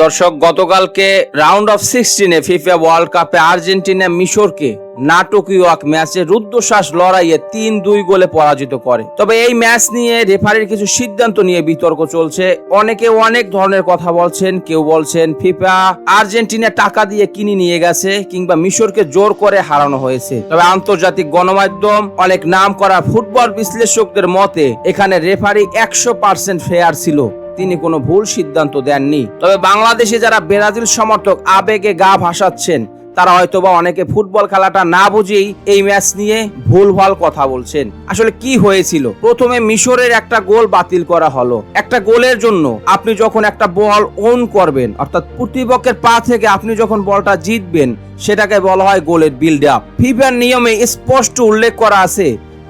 দর্শক, গতকালকে round of 16-এ FIFA world কাপে আর্জেন্টিনা মিশরকে নাটকীয় এক ম্যাচে রুদ্ধশ্বাস লড়াইয়ে 3-2 গোলে পরাজিত করে। তবে এই ম্যাচ নিয়ে রেফারির কিছু সিদ্ধান্ত নিয়ে বিতর্ক চলছে। অনেকে অনেক ধরনের কথা বলছেন। কেউ বলছেন ফিফা আর্জেন্টিনা টাকা দিয়ে কিনে নিয়ে গেছে কিংবা মিশরকে জোর করে হারানো হয়েছে। তবে আন্তর্জাতিক গণমাধ্যম, অনেক নাম করা ফুটবল বিশ্লেষকদের মতে এখানে রেফারি 100% ফেয়ার ছিল, তিনি কোনো ভুল সিদ্ধান্ত দেননি। তবে বাংলাদেশে যারা ব্রাজিল সমর্থক আবেগে গা ভাসাচ্ছেন, তারা হয়তোবা অনেকে ফুটবল খেলাটা না বুঝেই এই ম্যাচ নিয়ে ভুলভাল কথা বলছেন। আসলে কি হয়েছিল? প্রথমে মিশরের একটা গোল বাতিল করা হলো। একটা গোলের জন্য আপনি যখন একটা বল ওন করবেন, অর্থাৎ প্রতিপক্ষের পা থেকে আপনি যখন বলটা জিতবেন, সেটাকে বলা হয় গোলের বিল্ড আপ। ফিফার নিয়মে স্পষ্ট উল্লেখ করা আছে,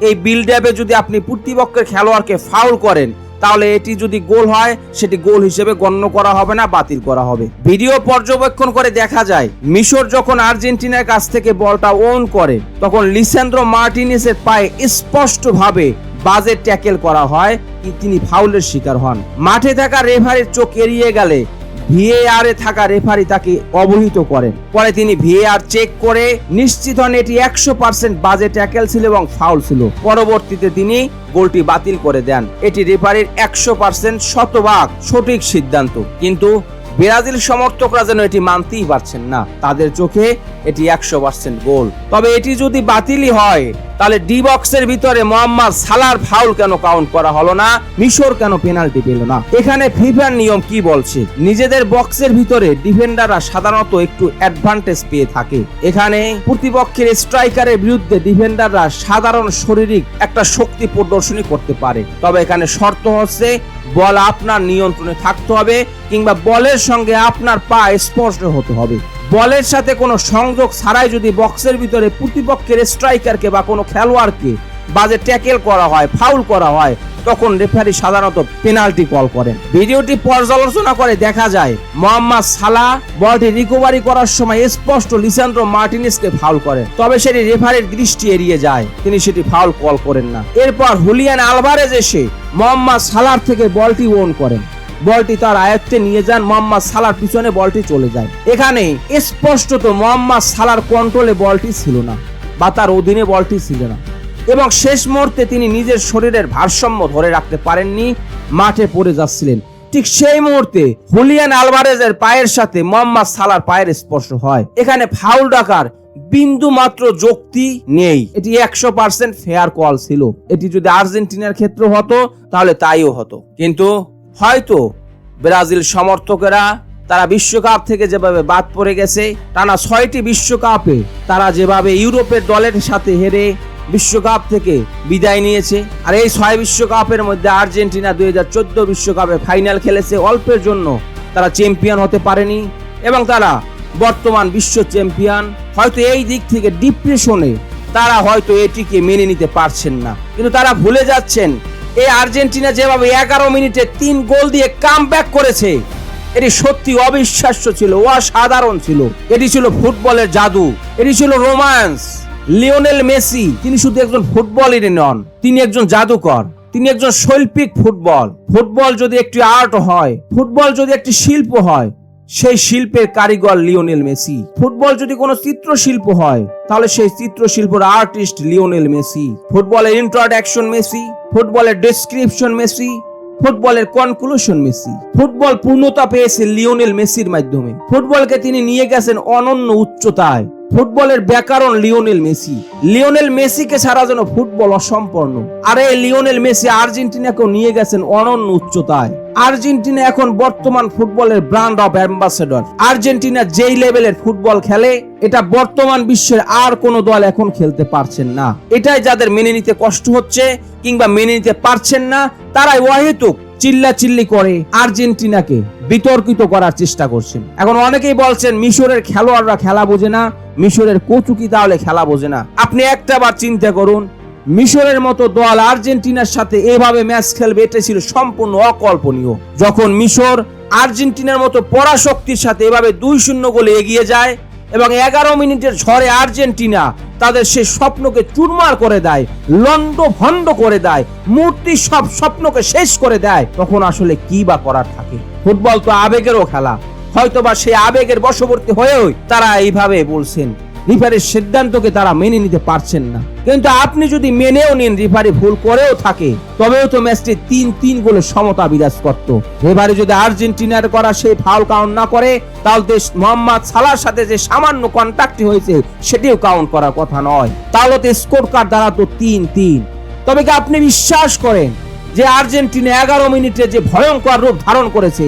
এই বিল্ড আপে যদি আপনি প্রতিপক্ষের খেলোয়াড়কে ফাউল করেন, তাহলে এটি যদি গোল হয়, সেটি গোল হিসেবে গণ্য করা হবে না, বাতিল করা হবে। ভিডিও পর্যবেক্ষণ করে দেখা যায়, মিশর যখন আর্জেন্টিনার কাছ থেকে বলটা ওন করে, তখন লিসান্দ্রো মার্টিনেজের পায়ে স্পষ্টভাবে বাজে ট্যাকেল করা হয়, তিনি ফাউলের শিকার হন। মাঠে থাকা রেফারির চোখ এড়িয়ে গেলে ভিএআর এ থাকা রেফারি তাকে অবহিত করেন। পরে তিনি ভিএআর চেক করে নিশ্চিত হন এটি 100% বাজে ট্যাকেল ছিল এবং ফাউল ছিল। পরবর্তীতে তিনি গোলটি বাতিল করে দেন। এটি রেফারির 100% শতভাগ সঠিক সিদ্ধান্ত। কিন্তু ব্রাজিল সমর্থকরা যেন এটি মানতেই পারছেন না, তাদের চোখে এটি 100% গোল। তবে এটি যদি বাতিলই হয়, তাহলে ডি বক্সের ভিতরে মোহাম্মদ সালার ফাউল কেন কাউন্ট করা হলো না? মিশর কেন পেনাল্টি পেল না? এখানে ফিফার নিয়ম কি বলছে? নিজেদের বক্সের ভিতরে ডিফেন্ডাররা সাধারণত একটু অ্যাডভান্টেজ পেয়ে থাকে। এখানে প্রতিপক্ষের স্ট্রাইকারের বিরুদ্ধে ডিফেন্ডাররা সাধারণ শারীরিক একটা শক্তি প্রদর্শনী করতে পারে। তবে এখানে শর্ত হচ্ছে বল আপনার নিয়ন্ত্রণে থাকতে হবে কিংবা বলের সঙ্গে আপনার পা স্পর্শ হতে হবে। বলের সাথে কোনো সংযোগ ছাড়াই যদি বক্সের ভিতরে প্রতিপক্ষের স্ট্রাইকারকে বা কোনো খেলোয়াড়কে বাজে ট্যাকেল করা হয়, ফাউল করা হয়, তখন রেফারি সাধারণত পেনাল্টি কল করেন। ভিডিওটি পর্যালোচনা করে দেখা যায়, মোহাম্মদ সালাহ বলটি রিকভারি করার সময় স্পষ্ট লিসান্দ্রো মার্টিনেজকে ফাউল করেন। তবে সেটি রেফারির দৃষ্টি এড়িয়ে যায়, তিনি সেটি ফাউল কল করেন না। এরপর হুলিয়ান আলভারেজ এসে মোহাম্মদ সালার থেকে বলটি ওন করেন। বলটি তার আয়ত্তে নিয়ে যান, মোহাম্মদ সালার পিছনে বলটি চলে যায়। এখানে স্পষ্টত মোহাম্মদ সালার কন্ট্রোলে বলটি ছিল না বা তার অধীনে বলটি ছিল না এবং শেষ মুহূর্তে তিনি নিজের শরীরের ভারসাম্য ধরে রাখতে পারেননি, মাঠে পড়ে যাচ্ছিলেন। ঠিক সেই মুহূর্তে হুলিয়ান আলভারেজের পায়ের সাথে মোহাম্মদ সালার পায়ের স্পর্শ হয়। এখানে ফাউল ডাকার বিন্দু মাত্র যুক্তি নেই, এটি 100% ফেয়ার কল ছিল। এটি যদি আর্জেন্টিনার ক্ষেত্রে হতো, তাহলে তাইও হতো। কিন্তু হয়তো ব্রাজিল সমর্থকেরা, তারা বিশ্বকাপ থেকে যেভাবে বাদ পড়ে গেছে, টানা 6টি বিশ্বকাপে তারা যেভাবে ইউরোপের দলের সাথে হেরে বিশ্বকাপ থেকে বিদায় নিয়েছে, আর এই 6 বিশ্বকাপের মধ্যে আর্জেন্টিনা 2014 বিশ্বকাপে ফাইনাল খেলেছে, অল্পের জন্য তারা চ্যাম্পিয়ন হতে পারেনি এবং তারা বর্তমান বিশ্ব চ্যাম্পিয়ন। হয়তো এই দিক থেকে ডিপ্রেশনে তারা হয়তো এটিকে মেনে নিতে পারছেন না, কিন্তু তারা ভুলে যাচ্ছেন এই আর্জেন্টিনা যেভাবে 11 মিনিটে 3 গোল দিয়ে কামব্যাক করেছে, এটি সত্যি অবিশ্বাস্য ছিল, অসাধারণ ছিল। এটি ছিল ফুটবলের জাদু, এটি ছিল রোম্যান্স। লিওনেল মেসি তিনি শুধু একজন ফুটবলারই নন, তিনি একজন জাদুকর, তিনি একজন শৈল্পিক ফুটবল। ফুটবল যদি একটি আর্ট হয়, ফুটবল যদি একটি শিল্প হয়, সেই শিল্পের কারিগর লিওনেল মেসি। ফুটবল যদি কোনো চিত্রশিল্প হয়, তাহলে সেই চিত্রশিল্পের আর্টিস্ট লিওনেল মেসি। ফুটবলের ইন্ট্রোডাকশন মেসি, ফুটবলের ডেসক্রিপশন মেসি, ফুটবলের কনক্লুশন মেসি। ফুটবল পূর্ণতা পেয়েছে লিওনেল মেসির মাধ্যমে। ফুটবলকে তিনি নিয়ে গেছেন অনন্য উচ্চতায়। ফুটবলের ব্যাকরণ লিওনেল মেসি। লিওনেল মেসিকে ছাড়া যেন ফুটবল অসম্পূর্ণ। আর এই লিওনেল মেসি আর্জেন্টিনাকেও নিয়ে গেছেন অনন্য উচ্চতায়। আর্জেন্টিনা এখন বর্তমান ফুটবলের ব্র্যান্ড অফ অ্যাম্বাসেডর। আর্জেন্টিনা যেই লেভেলের ফুটবল খেলে, এটা বর্তমান বিশ্বের আর কোনো দল এখন খেলতে পারছেন না। এটাই যাদের মেনে নিতে কষ্ট হচ্ছে কিংবা মেনে নিতে পারছেন না, তারাই অহেতুক চিল্লাচিল্লি করে আর্জেন্টিনাকে বিতর্কিত করার চেষ্টা করছেন। এখন অনেকেই বলছেন মিশরের খেলোয়াড়রা খেলা বোঝে না, মিশরের কোচুকি তাহলে খেলা বোঝে না। আপনি একটা বার চিন্তা করুন, মিশরের মতো দল আর্জেন্টিনার সাথে এভাবে ম্যাচ খেলবে, এটা ছিল সম্পূর্ণ অকল্পনীয়। যখন মিশর আর্জেন্টিনার মতো পরাশক্তির সাথে এভাবে 2-0 গোলে এগিয়ে যায় এবং 11 মিনিটের ঝড়ে আর্জেন্টিনা তাদের সেই স্বপ্নকে চুরমার করে দেয়, লন্ডভন্ড করে দেয়, মূর্তি সব স্বপ্নকে শেষ করে দেয়, তখন আসলে কি বা করার থাকে? ফুটবল তো আবেগেরও খেলা, হয়তোবা সেই আবেগের বশবর্তী হয়েও তারা এইভাবে বলছেন। রেফারির সিদ্ধান্তকে তারা মেনে নিতে পারছেন না। কিন্তু আপনি যদি মেনেও নিন রেফারি ভুল করেও থাকে, তবেও তো ম্যাচটি 3-3 গোলে সমতা বিরাজ করত। রেফারি যদি আর্জেন্টিনার করা সেই ফাউল কাউন্ট না করে, তাহলে মোহাম্মদ সালাহর সাথে যে সামান্য কন্টাক্ট হয়েছে সেটিও কাউন্ট করার কথা নয়। তাহলে তো স্কোর কার্ড দাঁড়াতো 3-3। তবে কি আপনি বিশ্বাস করেন যে আর্জেন্টিনা 11 মিনিটে যে ভয়ঙ্কর রূপ ধারণ করেছে?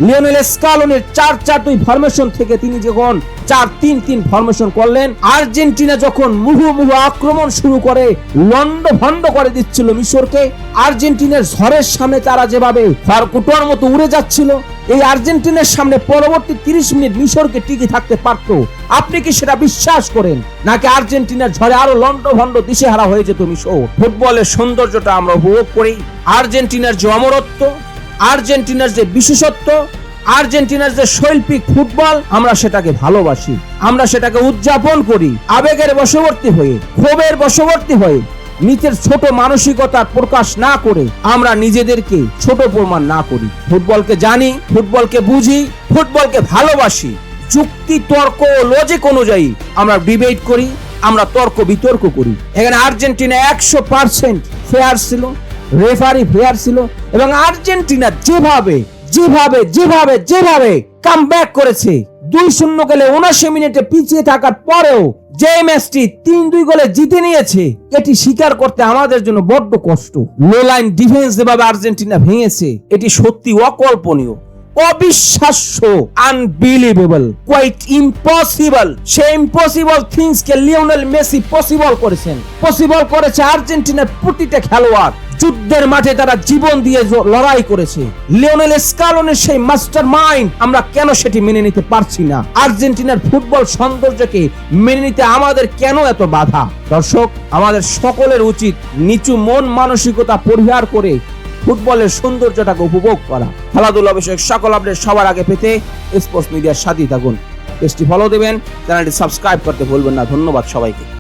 লিওনেল স্কালোনির 4-4-2 ফরমেশন থেকে তিনি যখন 4-3-3 ফরমেশন করলেন, আর্জেন্টিনা যখন মুহুর্মুহু আক্রমণ শুরু করে লন্ডভন্ড করে দিচ্ছিল মিশরকে, আর্জেন্টিনার ঝড়ের সামনে তারা যেভাবে খড়কুটোর মতো উড়ে যাচ্ছিল, এই আর্জেন্টিনার সামনে পরবর্তী 30 মিনিট মিশরকে টিকে থাকতে পারত। আপনি কি সেটা বিশ্বাস করেন? নাকি আর্জেন্টিনার ঝড়ে আরো লন্ডভন্ড দিশেহারা হয়ে যেত মিশর? ফুটবলের সৌন্দর্যটা আমরা উপভোগ করি, আর্জেন্টিনার যে অমরত্ব, আর্জেন্টিনার যে বিশেষত্ব, আর্জেন্টিনার যে শৈল্পিক ফুটবল, আমরা সেটাকে ভালোবাসি, আমরা সেটাকে উদযাপন করি আবেগের বশবর্তী হয়ে, ক্ষোভের বশবর্তী হয়ে। নিজের ছোট মানসিকতা প্রকাশ না করে আমরা নিজেদেরকে ছোট প্রমাণ না করি। ফুটবলকে জানি, ফুটবলকে বুঝি, ফুটবলকে ভালোবাসি। যুক্তি, তর্ক, লজিক অনুযায়ী আমরা ডিবেট করি, আমরা তর্ক বিতর্ক করি। এখানে আর্জেন্টিনা 100% ফেয়ার ছিল, রেফারি ফেয়ার ছিল, এবং আর্জেন্টিনা যেভাবে যেভাবে যেভাবে যেভাবে কামব্যাক করেছে, 2-0 গোলে 79 মিনিটে পিছিয়ে থাকার পরেও যে ম্যাচটি 3-2 গোলে জিতে নিয়েছে, এটি স্বীকার করতে আমাদের জন্য বড্ড কষ্ট। লো লাইন ডিফেন্স যেভাবে আর্জেন্টিনা ভেঙেছে, এটি সত্যি অকল্পনীয়, অবিশ্বাস্য, আনবিলিভেবল, কোয়াইট ইম্পসিবল। সেই ইম্পসিবল থিংস কে লিওনেল মেসি পসিবল করেছেন। পসিবল করেছে আর্জেন্টিনার প্রতিটা খেলোয়াড়। যুদ্ধের মাঠে তারা জীবন দিয়ে লড়াই করেছে। লিওনেল স্কালোনির সেই মাস্টার মাইন্ড আমরা কেন সেটি মেনে নিতে পারছি না? আর্জেন্টিনার ফুটবল সৌন্দর্যকে মেনে নিতে আমাদের কেন এত বাধা? দর্শক, আমাদের সকলের উচিত নিচু মন মানসিকতা পরিহার করে ফুটবলের সৌন্দর্যটাকে উপভোগ করা। খেলাধুলা বিষয়ক সকল আপডেট সবার আগে পেতে স্পোর্টস মিডিয়ার সাথেই থাকুন। পেজটি ফলো দেবেন, চ্যানেলটি সাবস্ক্রাইব করতে ভুলবেন না। ধন্যবাদ সবাইকে।